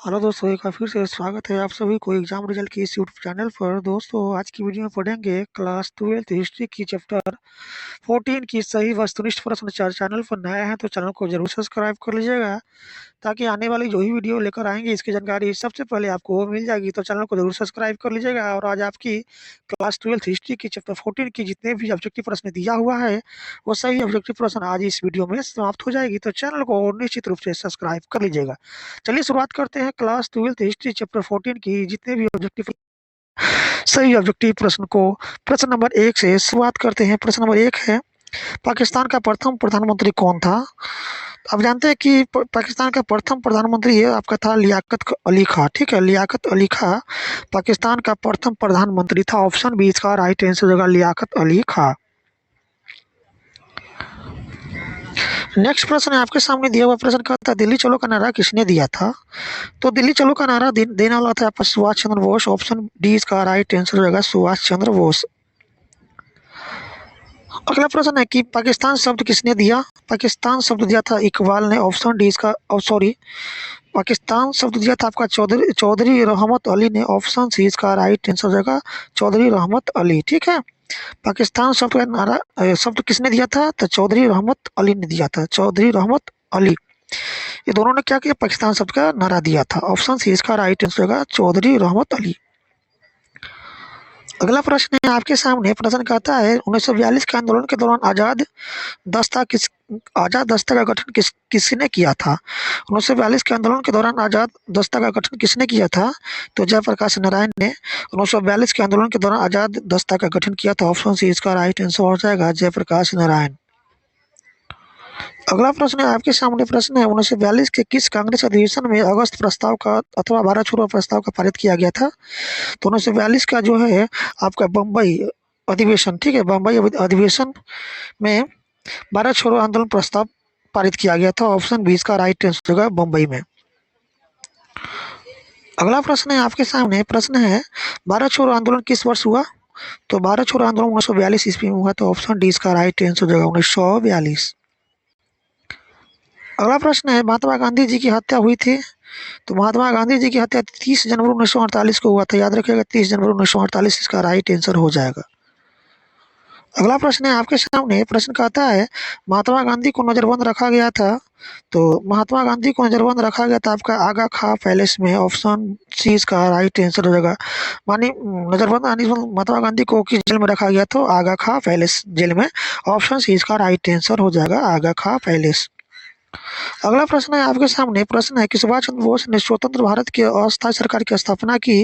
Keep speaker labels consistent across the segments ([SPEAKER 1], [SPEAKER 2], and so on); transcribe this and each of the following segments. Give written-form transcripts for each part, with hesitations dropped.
[SPEAKER 1] Hello दोस्तों, एक बार फिर से स्वागत है आप सभी को एग्जाम रिजल्ट की इस यूट्यूब चैनल पर। दोस्तों, आज की वीडियो में पढ़ेंगे क्लास 12th हिस्ट्री की चैप्टर 14 की सही वस्तुनिष्ठ प्रश्न। चैनल पर नया है तो चैनल को जरूर सब्सक्राइब कर लीजिएगा, ताकि आने वाली जो ही वीडियो लेकर आएंगे इसकी जानकारी सबसे पहले आपको वो मिल जाएगी। तो चैनल को जरूर सब्सक्राइब कर लीजिएगा। और आज आपकी क्लास 12th हिस्ट्री की चैप्टर 14 की जितने भी ऑब्जेक्टिव प्रश्न दिया हुआ है वो सही ऑब्जेक्टिव प्रश्न आज इस वीडियो में समाप्त हो जाएगी। तो चैनल को निश्चित रूप से सब्सक्राइब कर लीजिएगा। चलिए शुरुआत करते हैं क्लास 12th हिस्ट्री चैप्टर 14 की जितने भी ऑब्जेक्टिव सही ऑब्जेक्टिव प्रश्न को। प्रश्न नंबर 1 से शुरुआत करते हैं। प्रश्न नंबर 1 है, पाकिस्तान का प्रथम प्रधानमंत्री कौन था? आप जानते हैं कि पाकिस्तान का प्रथम प्रधानमंत्री है आपका था लियाकत अली खां। ठीक है, लियाकत अली खां पाकिस्तान का प्रथम प्रधानमंत्री था। ऑप्शन बी इसका राइट आंसर होगा, लियाकत अली खां। नेक्स्ट प्रश्न है आपके सामने दिया हुआ प्रश्न कहता है, दिल्ली चलो का नारा किसने दिया था? तो दिल्ली चलो का नारा देने वाला था आपका सुभाष चंद्र बोस। ऑप्शन डी इसका राइट आंसर होगा, सुभाष चंद्र बोस। अगला प्रश्न है कि पाकिस्तान शब्द किसने दिया? पाकिस्तान शब्द दिया था इकबाल ने। ऑप्शन डी इसका सॉरी पाकिस्तान शब्द दिया था आपका चौधरी चौधरी रहमत अली ने। ऑप्शन सी इसका राइट आंसर होगा, चौधरी रहमत अली। ठीक है, पाकिस्तान शब्द का नारा शब्द किसने दिया था? तो चौधरी रहमत अली ने दिया था, चौधरी रहमत अली। ये दोनों ने क्या किया? पाकिस्तान शब्द का नारा दिया था। ऑप्शन सी इसका राइट आंसर होगा, चौधरी रहमत अली। अगला प्रश्न है आपके सामने। प्रश्न कहता है 1942 के आंदोलन के दौरान आजाद दस्ता का गठन किसने किया था? 1942 के आंदोलन के दौरान आजाद दस्ता का गठन किसने किया था? तो जयप्रकाश नारायण ने 1942 के आंदोलन के दौरान आजाद दस्ता का गठन किया था। ऑप्शन सी इसका राइट आंसर हो जाएगा, जयप्रकाश नारायण। अगला प्रश्न है आपके सामने। प्रश्न है 1942 के किस कांग्रेस अधिवेशन में अगस्त प्रस्ताव का अथवा भारत छोड़ो प्रस्ताव का पारित किया गया था? तो 1942 का जो है आपका बम्बई अधिवेशन, ठीक है, बम्बई अधिवेशन में भारत छोड़ो आंदोलन प्रस्ताव पारित किया गया था। ऑप्शन बी इसका राइट आंसर होगा, बम्बई में। अगला प्रश्न है आपके सामने। प्रश्न है भारत छोड़ो आंदोलन किस वर्ष हुआ? तो भारत छोड़ो आंदोलन 1942 ईस्वी में हुआ। तो ऑप्शन डी इसका राइट आंसर होगा, 1942। अगला प्रश्न है महात्मा गांधी जी की हत्या हुई थी। तो महात्मा गांधी जी की हत्या 30 जनवरी 1948 को हुआ था। याद रखिएगा, 30 जनवरी 1948 इसका राइट आंसर हो जाएगा। अगला प्रश्न है आपके सामने। प्रश्न कहता है महात्मा गांधी को नजरबंद रखा गया था। तो महात्मा गांधी को नजरबंद रखा गया था आपका आगा खां पैलेस में। ऑप्शन सी इसका राइट आंसर हो जाएगा। मानी नजरबंद महात्मा गांधी को किस जेल में रखा गया? तो आगा खां पैलेस जेल में। ऑप्शन सी इसका राइट आंसर हो जाएगा, आगा खां पैलेस। अगला प्रश्न है आपके सामने। प्रश्न है कि सुभाष चंद्र बोस ने स्वतंत्र भारत की अस्थायी सरकार की स्थापना की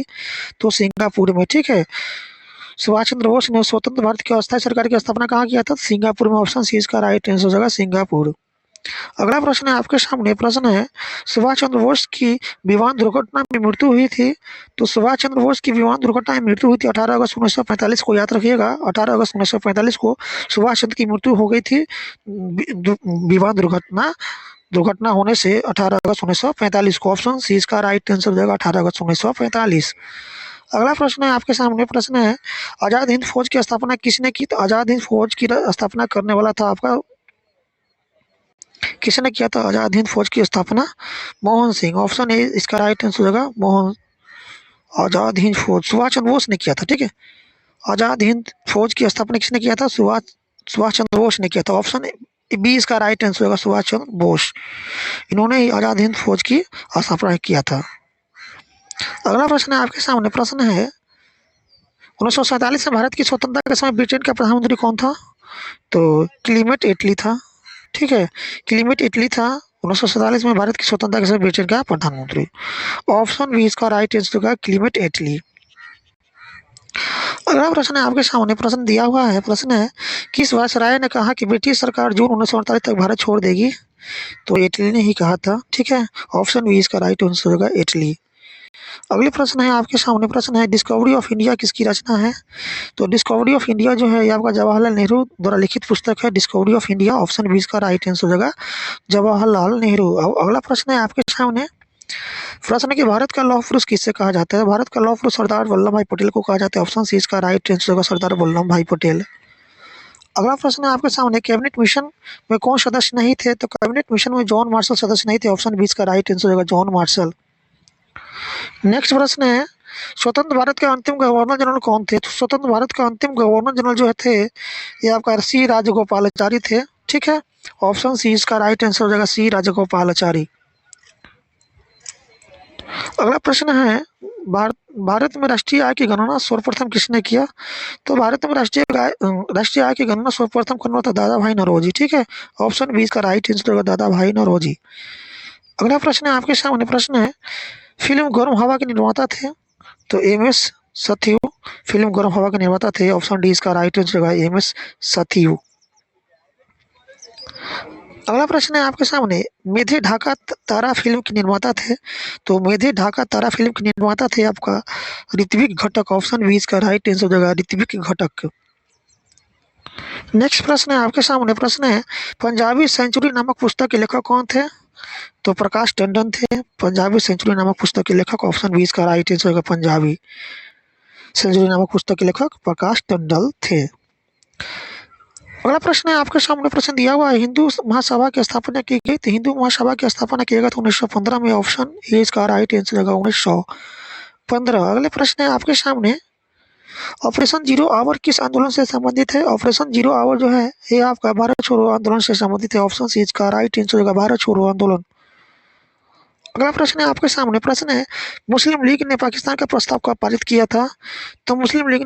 [SPEAKER 1] तो सिंगापुर में। ठीक है, सुभाष चंद्र बोस ने स्वतंत्र भारत की अस्थायी सरकार की स्थापना कहाँ किया था? सिंगापुर में। ऑप्शन सी इसका राइट आंसर हो जाएगा, सिंगापुर। अगला प्रश्न है आपके सामने। प्रश्न है सुभाष चंद्र बोस की विमान दुर्घटना में मृत्यु हुई थी। तो सुभाष चंद्र बोस की विमान दुर्घटना में मृत्यु हुई थी 18 अगस्त 1945 को। याद रखिएगा, 18 अगस्त 1945 को सुभाष चंद्र की मृत्यु हो गई थी विमान दुर्घटना होने से 18 अगस्त 1945 को। ऑप्शन सी इसका राइट आंसर हो जाएगा, 18 अगस्त 1945। अगला प्रश्न है आपके सामने। प्रश्न है आजाद हिंद फौज की स्थापना किसने की? तो आजाद हिंद फौज की स्थापना करने वाला था आपका, किसने किया था आजाद हिंद फौज की स्थापना? मोहन सिंह। ऑप्शन ए इसका राइट आंसर होगा, मोहन। आजाद हिंद फौज सुभाष चंद्र बोस ने किया था। ठीक है, आजाद हिंद फौज की स्थापना किसने किया था? सुभाष चंद्र बोस ने किया था। ऑप्शन बी इसका राइट आंसर होगा, सुभाष चंद्र बोस। इन्होंने ही आजाद हिंद फौज की स्थापना किया था। अगला प्रश्न है आपके सामने। प्रश्न है 1947 में भारत की स्वतंत्रता के समय ब्रिटेन का प्रधानमंत्री कौन था? तो क्लीमेट एटली था। ठीक है, क्लीमेट एटली था 1947 में भारत की स्वतंत्रता के समय ब्रिटेन का प्रधानमंत्री। ऑप्शन बी इसका राइट आंसर होगा, क्लीमेट एटली। अगला प्रश्न है आपके सामने। प्रश्न दिया हुआ है। प्रश्न है किस वायसराय ने कहा कि ब्रिटिश सरकार जून 1948 तक भारत छोड़ देगी? तो इटली ने ही कहा था। ठीक है, ऑप्शन बी इसका राइट आंसर होगा, इटली। अगले प्रश्न है आपके सामने। प्रश्न है डिस्कवरी ऑफ इंडिया किसकी रचना है? तो डिस्कवरी ऑफ इंडिया जो है ये आपका जवाहरलाल नेहरू द्वारा लिखित पुस्तक है, Discovery of India. Option B इसका राइट आंसर हो जाएगा, जवाहरलाल नेहरू। अगला प्रश्न है आपके सामने। प्रश्न है कि भारत का लौह पुरुष किससे कहा जाता है? भारत का लौह पुरुष सरदार वल्लभ भाई पटेल को कहा जाता है। ऑप्शन सी इसका राइट आंसर होगा, सरदार वल्लभ भाई पटेल। अगला प्रश्न है आपके सामने। कैबिनेट मिशन में कौन सदस्य नहीं थे? तो कैबिनेट मिशन में जॉन मार्शल सदस्य नहीं थे। ऑप्शन बी इसका राइट आंसर होगा, जॉन मार्शल। नेक्स्ट प्रश्न है, स्वतंत्र भारत के अंतिम गवर्नर जनरल कौन थे? तो स्वतंत्र भारत के अंतिम गवर्नर जनरल जो थे ये आपका सी राजगोपालाचारी थे। ठीक है, ऑप्शन सी इसका राइट आंसर हो जाएगा, सी राजगोपालाचारी। अगला प्रश्न है, भारत में राष्ट्रीय आय की गणना सर्वप्रथम किसने किया? तो भारत में राष्ट्रीय आय की गणना सर्वप्रथम करना था दादा भाई नौरोजी। ठीक है, ऑप्शन बी इसका राइट आंसर होगा, दादा भाई नौरोजी। अगला प्रश्न है आपके सामने, प्रश्न है फिल्म गर्म हवा के निर्माता थे? तो एम.एस. सत्यु फिल्म गर्म हवा के निर्माता थे। ऑप्शन डी इसका राइट आंसर होगा, एम.एस. सत्यु। अगला प्रश्न है आपके सामने, मेधे ढाका तारा फिल्म के निर्माता थे? तो मेधे ढाका तारा फिल्म के निर्माता थे आपका ऋत्विक घटक। ऑप्शन बी इसका राइट आंसर हो जाएगा, ऋत्विक घटक। नेक्स्ट प्रश्न है आपके सामने, प्रश्न है पंजाबी सेंचुरी नामक पुस्तक के लेखक कौन थे? तो प्रकाश टंडन थे पंजाबी सेंचुरी नामक पुस्तक के लेखक। ऑप्शन बी इसका राइट आंसर होगा, पंजाबी सेंचुरी नामक पुस्तक के लेखक प्रकाश टंडन थे। अगला प्रश्न है आपके सामने, प्रश्न दिया हुआ है हिंदू महासभा की स्थापना की गई? तो हिंदू महासभा की स्थापना किया गया था 1915 में। ऑप्शन ए इसका राइट आंसर होगा, 1915। अगले प्रश्न है आपके सामने, ऑपरेशन जीरो आवर किस आंदोलन से संबंधित है? ऑपरेशन जीरो आवर जो है ये आपका भारत छोड़ो आंदोलन से संबंधित है। ऑप्शन सी इसका राइट आंसर होगा, भारत छोड़ो आंदोलन। अगला प्रश्न है आपके सामने, प्रश्न है मुस्लिम लीग ने पाकिस्तान का प्रस्ताव कब पारित किया था? तो मुस्लिम लीग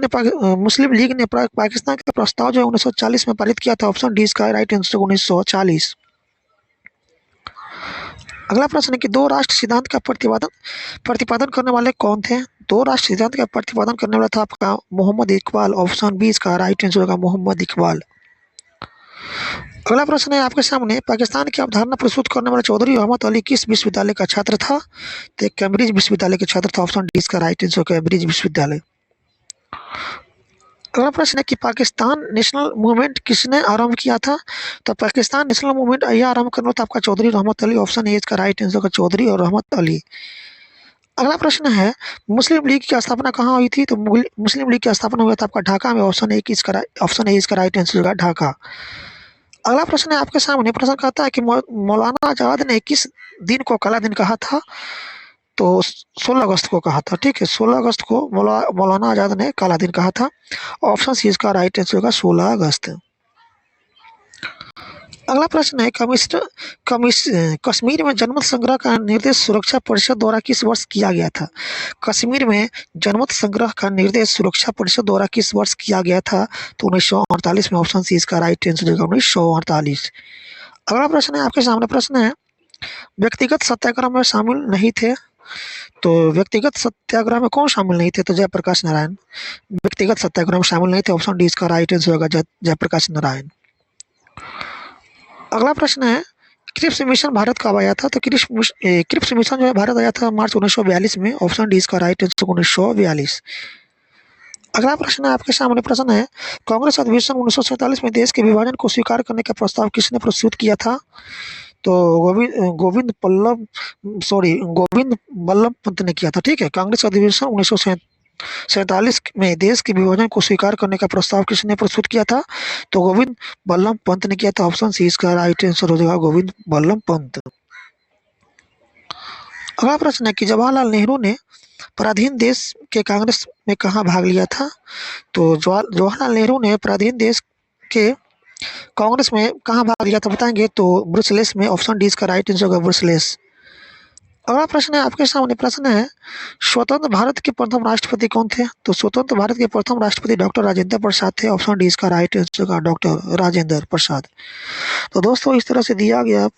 [SPEAKER 1] ने पाकिस्तान का प्रस्ताव जो है 1940 में पारित किया था। ऑप्शन डी इसका राइट आंसर 1940। अगला प्रश्न है कि दो राष्ट्र सिद्धांत का प्रतिपादन करने वाले कौन थे? दो राष्ट्र सिद्धांत का प्रतिपादन करने वाला था आपका मोहम्मद इकबाल। ऑप्शन बी इसका राइट आंसर होगा, मोहम्मद इकबाल। अगला प्रश्न है आपके सामने, पाकिस्तान की अवधारणा प्रस्तुत करने वाले चौधरी रहमत अली किस विश्वविद्यालय का छात्र था? तो कैम्ब्रिज विश्वविद्यालय के छात्र था। ऑप्शन डी इसका राइट आंसर कैम्ब्रिज विश्वविद्यालय। अगला प्रश्न है कि पाकिस्तान नेशनल मूवमेंट किसने आरंभ किया था? तो पाकिस्तान नेशनल मूवमेंट यह आरंभ करना था आपका चौधरी रहमत अली। ऑप्शन ए इसका राइट आंसर चौधरी और रहमत अली। अगला प्रश्न है मुस्लिम लीग की स्थापना कहाँ हुई थी? तो मुस्लिम लीग की स्थापना हुआ था आपका ढाका में। ऑप्शन ए इसका राइट आंसर होगा, ढाका। अगला प्रश्न है आपके सामने, प्रश्न कहता है कि मौलाना आजाद ने किस दिन को काला दिन कहा था? तो 16 अगस्त को कहा था। ठीक है, 16 अगस्त को मौलाना आजाद ने काला दिन कहा था। ऑप्शन सी इसका राइट आंसर होगा, 16 अगस्त। अगला प्रश्न है कश्मीर में जनमत संग्रह का निर्देश सुरक्षा परिषद द्वारा किस वर्ष किया गया था? कश्मीर में जनमत संग्रह का निर्देश सुरक्षा परिषद द्वारा किस वर्ष किया गया था? तो 1948 में। ऑप्शन सी इसका राइट आंसर होगा, 1948। अगला प्रश्न है आपके सामने, प्रश्न है व्यक्तिगत सत्याग्रह में शामिल नहीं थे? तो व्यक्तिगत सत्याग्रह में कौन शामिल नहीं थे? तो जयप्रकाश नारायण व्यक्तिगत सत्याग्रह में शामिल नहीं थे। ऑप्शन डी इसका राइट आंसर होगा, जयप्रकाश नारायण। अगला प्रश्न है क्रिप्स मिशन भारत कब आया था? तो क्रिप्स मिशन जो है भारत आया था मार्च 1942 में। ऑप्शन डी इसका राइट आंसर 1942। अगला प्रश्न है आपके सामने, प्रश्न है कांग्रेस अधिवेशन 1947 में देश के विभाजन को स्वीकार करने का प्रस्ताव किसने प्रस्तुत किया था? तो गोविंद बल्लभ पंत ने किया था। ठीक है, कांग्रेस अधिवेशन 1947 में देश के विभाजन को स्वीकार करने का प्रस्ताव किसने प्रस्तुत किया था? तो गोविंद बल्लभ पंत ने किया था। ऑप्शन सी इसका राइट आंसर हो जाएगा, गोविंद बल्लभ पंत। अगला प्रश्न है कि जवाहरलाल नेहरू ने पराधीन देश के कांग्रेस में कहाँ भाग लिया था? तो जवाहरलाल नेहरू ने पराधीन देश के कांग्रेस में कहाँ भाग लिया था बताएंगे? तो ब्रुसेल्स में। ऑप्शन डी इसका राइट आंसर होगा, ब्रुसेल्स। अगला प्रश्न है आपके सामने, प्रश्न है स्वतंत्र भारत के प्रथम राष्ट्रपति कौन थे? तो स्वतंत्र भारत के प्रथम राष्ट्रपति डॉक्टर राजेंद्र प्रसाद थे। ऑप्शन डी इसका राइट आंसर होगा, डॉक्टर राजेंद्र प्रसाद। तो दोस्तों इस तरह से दिया गया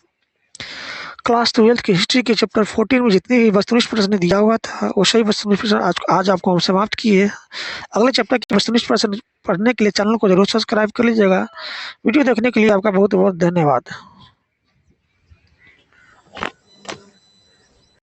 [SPEAKER 1] क्लास 12 की हिस्ट्री के चैप्टर 14 में जितने भी वस्तुनिष्ठ प्रश्न दिया हुआ था वो सही वस्तुनिष्ठ प्रश्न आज आपको हम समाप्त किए। अगले चैप्टर के वस्तुनिष्ठ प्रश्न पढ़ने के लिए चैनल को जरूर सब्सक्राइब कर लीजिएगा। वीडियो देखने के लिए आपका बहुत बहुत धन्यवाद।